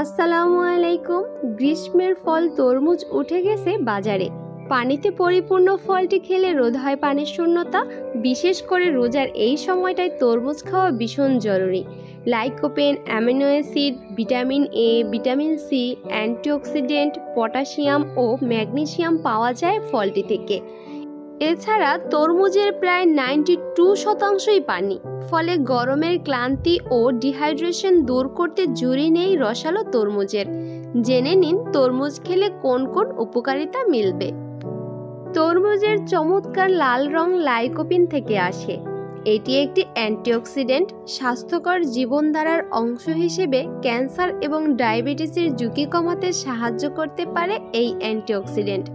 আসসালামু আলাইকুম। গ্রীষ্মের ফল তরমুজ উঠে গেছে বাজারে। পানিতে পরিপূর্ণ ফলটি খেলে রোধ হয় পানির শূন্যতা। বিশেষ করে রোজার এই সময়টায় তরমুজ খাওয়া ভীষণ জরুরি। Lycopene, amino acid, vitamin A, vitamin C, antioxidant, potassium ও ম্যাগনেসিয়াম পাওয়া যায় ফলটি থেকে। এছাড়া তরমুজের প্রায় 92% পানি, ফলে গরমের ক্লান্তি ও ডিহাইড্রেশন দূর করতে জুড়ি নেই রসালো তরমুজের। জেনে নিন তরমুজ খেলে কোন কোন উপকারিতা মিলবে। তরমুজের চমৎকার লাল রং লাইকোপিন থেকে আসে। এটি একটি অ্যান্টিঅক্সিডেন্ট। স্বাস্থ্যকর জীবনধারার অংশ হিসেবে ক্যান্সার এবং ডায়াবেটিসের ঝুঁকি কমাতে সাহায্য করতে পারে এই অ্যান্টিঅক্সিডেন্ট।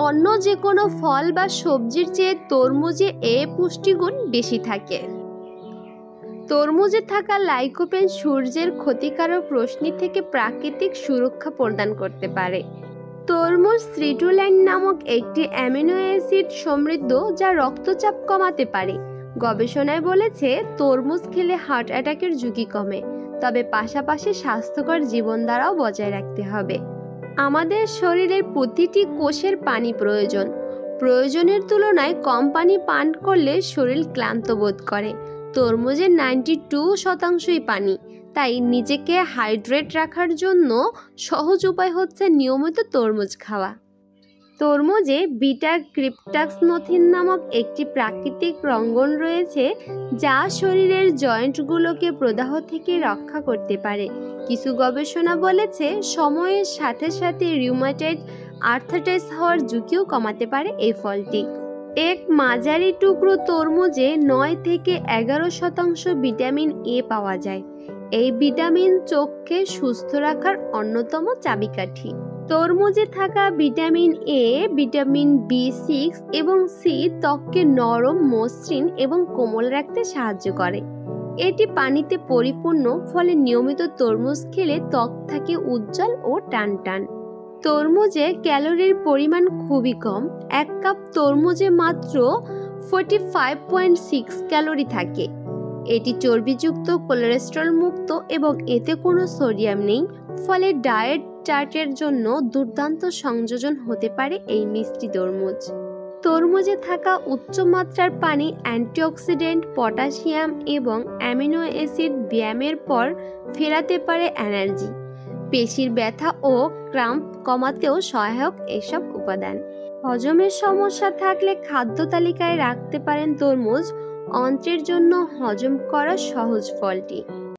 অন্য যে কোনো ফল বা সবজির চেয়ে তরমুজে এ পুষ্টিগুণ বেশি থাকে। তরমুজে থাকা লাইকোপেন সূর্যের ক্ষতিকারক রশ্মি থেকে প্রাকৃতিক সুরক্ষা প্রদান করতে পারে। তরমুজ সিট্রুলাইন নামক একটি অ্যামিনো অ্যাসিড সমৃদ্ধ, যা রক্তচাপ কমাতে পারে। গবেষণায় বলেছে তরমুজ খেলে হার্ট অ্যাটাকের ঝুঁকি কমে, তবে পাশাপাশি স্বাস্থ্যকর জীবনধারাও বজায় রাখতে হবে। আমাদের শরীরের প্রতিটি কোষের পানি প্রয়োজন। প্রয়োজনের তুলনায় কম পানি পান করলে শরীর ক্লান্ত বোধ করে। তরমুজের 92%ই পানি, তাই নিজেকে হাইড্রেট রাখার জন্য সহজ উপায় হচ্ছে নিয়মিত তরমুজ খাওয়া। তরমুজে বিটা ক্রিপ্টাক্সনোথিন নামক একটি প্রাকৃতিক রঙ্গন রয়েছে, যা শরীরের জয়েন্টগুলোকে প্রদাহ থেকে রক্ষা করতে পারে। কিছু গবেষণা বলেছে সময়ের সাথে সাথে রিউমাটয়েড আর্থ্রাইটিস হওয়ার ঝুঁকিও কমাতে পারে এই ফলটি। এক মাঝারি টুকরো তরমুজে 9 থেকে 11% ভিটামিন এ পাওয়া যায়। এই ভিটামিন চোখকে সুস্থ রাখার অন্যতম চাবিকাঠি। তরমুজে থাকা ভিটামিন এ, ভিটামিন বি6 এবং সি ত্বককে নরম, মসৃণ এবং কোমল রাখতে সাহায্য করে। এটি পানিতে পরিপূর্ণ, ফলে নিয়মিত তরমুজ খেলে ত্বক থাকে উজ্জ্বল ও টানটান। তরমুজে ক্যালোরির পরিমাণ খুবই কম। 1 কাপ তরমুজে মাত্র 45.6 ক্যালোরি থাকে। এটি চর্বিযুক্ত, কোলেস্টেরল মুক্ত এবং এতে কোনো সোডিয়াম নেই, ফলে ডায়েট চার্টের জন্য দুর্দান্ত সংযোজন হতে পারে এই মিষ্টি তরমুজ। তরমুজে থাকা উচ্চমাত্রার পানি, অ্যান্টিঅক্সিডেন্ট, পটাশিয়াম এবং অ্যামিনো অ্যাসিড ব্যায়ামের পর ফেরাতে পারে এনার্জি। পেশির ব্যথা ও ক্রাম্প কমাতেও সহায়ক এসব উপাদান। হজমের সমস্যা থাকলে খাদ্য তালিকায় রাখতে পারেন তরমুজ। অন্ত্রের জন্য হজম করা সহজ ফলটি।